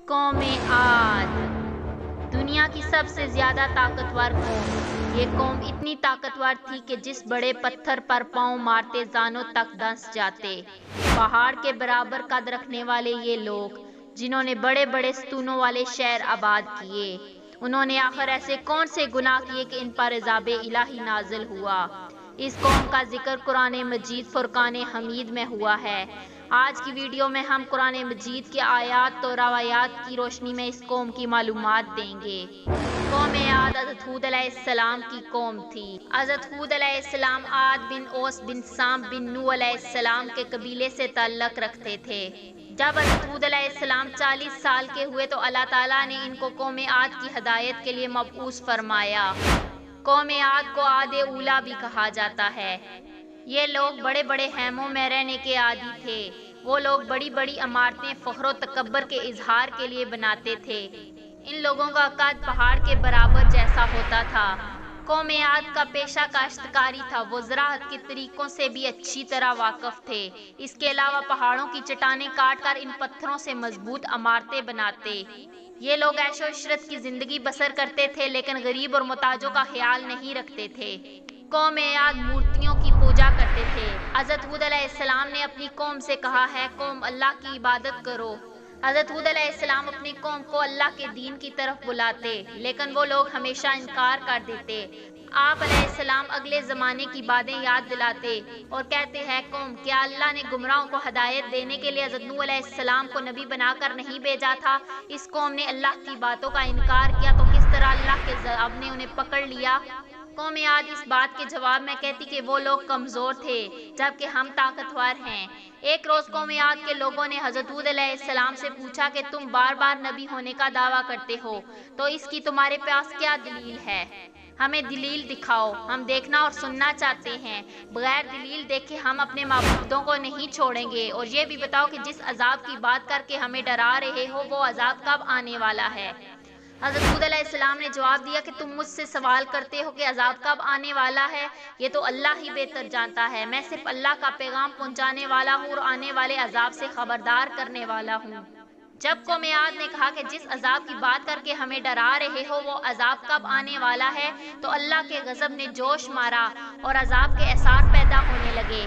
قوم عاد دنیا کی سب سے زیادہ طاقتور قوم۔ یہ قوم اتنی طاقتور تھی کہ جس بڑے پتھر پر پاؤں مارتے زانوں تک دھنس جاتے۔ پہاڑ کے برابر قد رکھنے والے یہ لوگ، جنہوں نے بڑے بڑے ستونوں والے شہر آباد کیے، انہوں نے آخر ایسے کون سے گناہ کیے کہ ان پر عذاب الہی نازل ہوا؟ اس قوم کا ذکر قرآن مجید فرقان حمید میں ہوا ہے۔ آج کی ویڈیو میں ہم قرآن مجید کے آیات و روایات کی روشنی میں اس قوم کی معلومات دیں گے۔ قوم عاد حضرت ہود علیہ السلام کی قوم تھی۔ حضرت ہود علیہ السلام عاد بن اوس بن سام بن نوح علیہ السلام کے قبیلے سے تعلق رکھتے تھے۔ جب حضرت ہود علیہ السلام 40 سال کے ہوئے تو اللہ تعالیٰ نے ان کو قوم عاد کی ہدایت کے لیے مبعوث فرمایا۔ قوم عاد کو عاد اولیٰ بھی کہا جاتا ہے۔ یہ لوگ بڑے بڑے خیموں میں رہنے کے عادی تھے۔ وہ لوگ بڑی بڑی عمارتیں فخر و تکبر کے اظہار کے لیے بناتے تھے۔ ان لوگوں کا قد پہاڑ کے برابر جیسا ہوتا تھا۔ قوم عاد کا پیشہ کاشتکاری تھا۔ وہ زراعت کے طریقوں سے بھی اچھی طرح واقف تھے۔ اس کے علاوہ پہاڑوں کی چٹانیں کاٹ کر ان پتھروں سے مضبوط عمارتیں بناتے۔ یہ لوگ عیش و عشرت کی زندگی بسر کرتے تھے، لیکن غریب اور محتاجوں کا خیال نہیں رکھتے تھے۔ قوم عاد مورتیوں کی پوجا کرتے تھے۔ حضرت ہود علیہ السلام نے اپنی قوم سے کہا ہے قوم اللہ کی عبادت کرو۔ حضرت ہود علیہ السلام اپنی قوم کو اللہ کے دین کی طرف بلاتے، لیکن وہ لوگ ہمیشہ انکار کر دیتے۔ آپ علیہ السلام اگلے زمانے کی باتیں یاد دلاتے اور کہتے ہیں قوم کیا اللہ نے گمراہوں کو ہدایت دینے کے لیے حضرت نوح علیہ السلام کو نبی بنا کر نہیں بھیجا تھا؟ اس قوم نے اللہ کی باتوں کا انکار کیا تو کس طرح اللہ کے عذاب نے انہیں پکڑ لیا؟ قوم عاد اس بات کے جواب میں کہتی کہ وہ لوگ کمزور تھے جبکہ ہم طاقتور ہیں۔ ایک روز قوم عاد کے لوگوں نے حضرت ہود علیہ السلام سے پوچھا کہ تم بار بار نبی ہونے کا دعویٰ کرتے ہو، تو اس کی تمہارے پاس کیا دلیل ہے؟ ہمیں دلیل دکھاؤ، ہم دیکھنا اور سننا چاہتے ہیں۔ بغیر دلیل دیکھے ہم اپنے معبودوں کو نہیں چھوڑیں گے، اور یہ بھی بتاؤ کہ جس عذاب کی بات کر کے ہمیں ڈرا رہے ہو وہ عذاب کب آنے والا ہے؟ حضرت ہود علیہ السلام نے جواب دیا کہ تم مجھ سے سوال کرتے ہو کہ عذاب کب آنے والا ہے، یہ تو اللہ ہی بہتر جانتا ہے۔ میں صرف اللہ کا پیغام پہنچانے والا ہوں اور آنے والے عذاب سے خبردار کرنے والا ہوں۔ جب قوم عاد نے کہا کہ جس عذاب کی بات کر کے ہمیں ڈرا رہے ہو وہ عذاب کب آنے والا ہے، تو اللہ کے غضب نے جوش مارا اور عذاب کے اثار پیدا ہونے لگے۔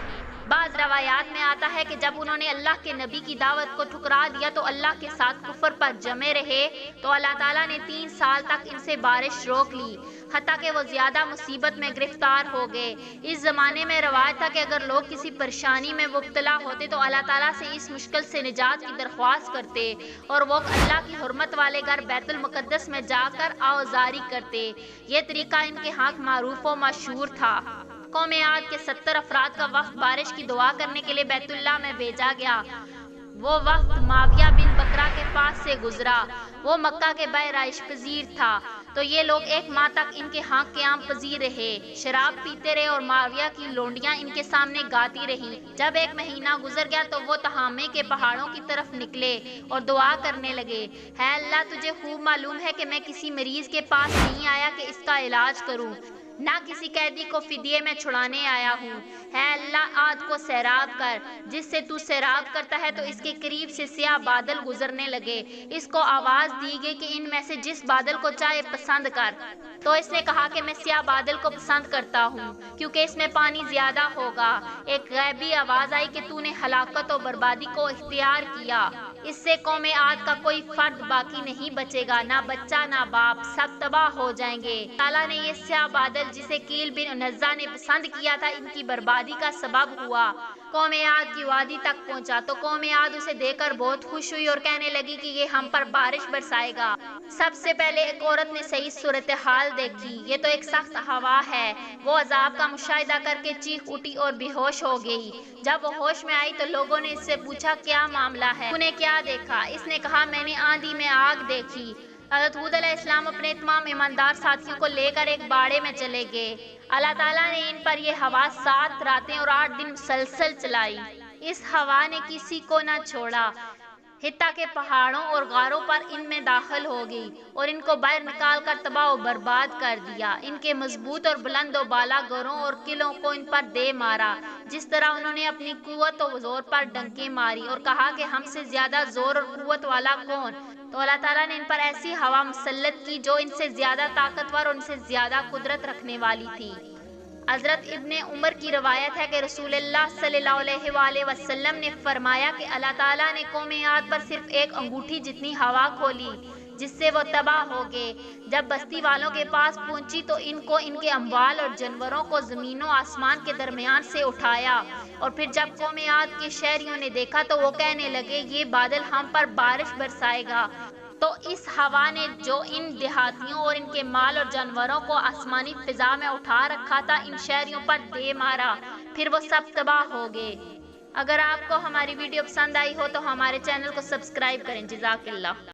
بعض روایات میں آتا ہے کہ جب انہوں نے اللہ کے نبی کی دعوت کو ٹھکرا دیا تو اللہ کے ساتھ کفر پر جمے رہے، تو اللہ تعالیٰ نے 3 سال تک ان سے بارش روک لی، حتیٰ کہ وہ زیادہ مصیبت میں گرفتار ہو گئے۔ اس زمانے میں رواج تھا کہ اگر لوگ کسی پریشانی میں مبتلا ہوتے تو اللہ تعالیٰ سے اس مشکل سے نجات کی درخواست کرتے اور وہ اللہ کی حرمت والے گھر بیت المقدس میں جا کر آوازاری کرتے۔ یہ طریقہ ان کے ہاں معروف و مشہور تھا۔ قوم عاد کے 70 افراد کا وفد بارش کی دعا کرنے کے لیے بیت اللہ میں بھیجا گیا۔ وہ وفد معاویہ بن بکرہ کے پاس سے گزرا۔ وہ مکہ کے بائے رہائش پذیر تھا، تو یہ لوگ 1 ماہ تک ان کے ہاں قیام پذیر رہے، شراب پیتے رہے اور معاویہ کی لونڈیاں ان کے سامنے گاتی رہیں۔ جب 1 مہینہ گزر گیا تو وہ تہامے کے پہاڑوں کی طرف نکلے اور دعا کرنے لگے، اے اللہ تجھے خوب معلوم ہے کہ میں کسی مریض کے پاس نہیں آیا کہ اس کا علاج کروں، نہ کسی قیدی کو فدیے میں چھڑانے آیا ہوں۔ اے اللہ عاد کو سیراب کر، جس سے تو سیراب کرتا ہے تو اس کے قریب سے سیاہ بادل گزرنے لگے۔ اس کو آواز دی گئی کہ ان میں سے جس بادل کو چاہے پسند کر، تو اس نے کہا کہ میں سیاہ بادل کو پسند کرتا ہوں کیونکہ اس میں پانی زیادہ ہوگا۔ ایک غیبی آواز آئی کہ تو نے ہلاکت و بربادی کو اختیار کیا، اس سے قوم عاد کا کوئی فرد باقی نہیں بچے گا، نہ بچہ نہ باپ، سب تباہ ہو جائیں گے۔ تعالیٰ نے یہ سیاہ بادل جسے کیل بن نزا نے پسند کیا تھا ان کی بربادی کا سبب ہوا۔ قوم عاد کی وادی تک پہنچا تو قوم عاد اسے دیکھ کر بہت خوش ہوئی اور کہنے لگی کہ یہ ہم پر بارش برسائے گا۔ سب سے پہلے ایک عورت نے صحیح صورتحال دیکھی، یہ تو ایک سخت ہوا ہے۔ وہ عذاب کا مشاہدہ کر کے چیخ اٹھی اور بے ہوش ہو گئی۔ جب وہ ہوش میں آئی تو لوگوں نے اس سے پوچھا کیا معاملہ ہے، تو نے کیا دیکھا؟ اس نے کہا میں نے آندھی میں آگ دیکھی۔ حضرت ہود علیہ السلام اپنے تمام ایماندار ساتھیوں کو لے کر ایک باڑے میں چلے گئے۔ اللہ تعالیٰ نے ان پر یہ ہوا 7 راتیں اور 8 دن مسلسل چلائی۔ اس ہوا نے کسی کو نہ چھوڑا۔ حتیٰ کہ پہاڑوں اور غاروں پر ان میں داخل ہو گئی اور ان کو باہر نکال کر تباہ و برباد کر دیا۔ ان کے مضبوط اور بلند و بالا گھروں اور قلعوں کو ان پر دے مارا، جس طرح انہوں نے اپنی قوت و زور پر ڈنکیں ماری اور کہا کہ ہم سے زیادہ زور اور قوت والا کون؟ تو اللہ تعالیٰ نے ان پر ایسی ہوا مسلط کی جو ان سے زیادہ طاقتور اور ان سے زیادہ قدرت رکھنے والی تھی۔ حضرت ابن عمر کی روایت ہے کہ رسول اللہ صلی اللہ علیہ وآلہ وسلم نے فرمایا کہ اللہ تعالیٰ نے قوم عاد پر صرف ایک انگوٹھی جتنی ہوا کھولی جس سے وہ تباہ ہو گئے۔ جب بستی والوں کے پاس پہنچی تو ان کو ان کے اموال اور جانوروں کو زمین و آسمان کے درمیان سے اٹھایا، اور پھر جب قوم عاد کے شہریوں نے دیکھا تو وہ کہنے لگے یہ بادل ہم پر بارش برسائے گا۔ تو اس ہوا نے جو ان دیہاتیوں اور ان کے مال اور جانوروں کو آسمانی فضا میں اٹھا رکھا تھا ان شہریوں پر دے مارا، پھر وہ سب تباہ ہو گئے۔ اگر آپ کو ہماری ویڈیو پسند آئی ہو تو ہمارے چینل کو سبسکرائب کریں۔ جزاک اللہ۔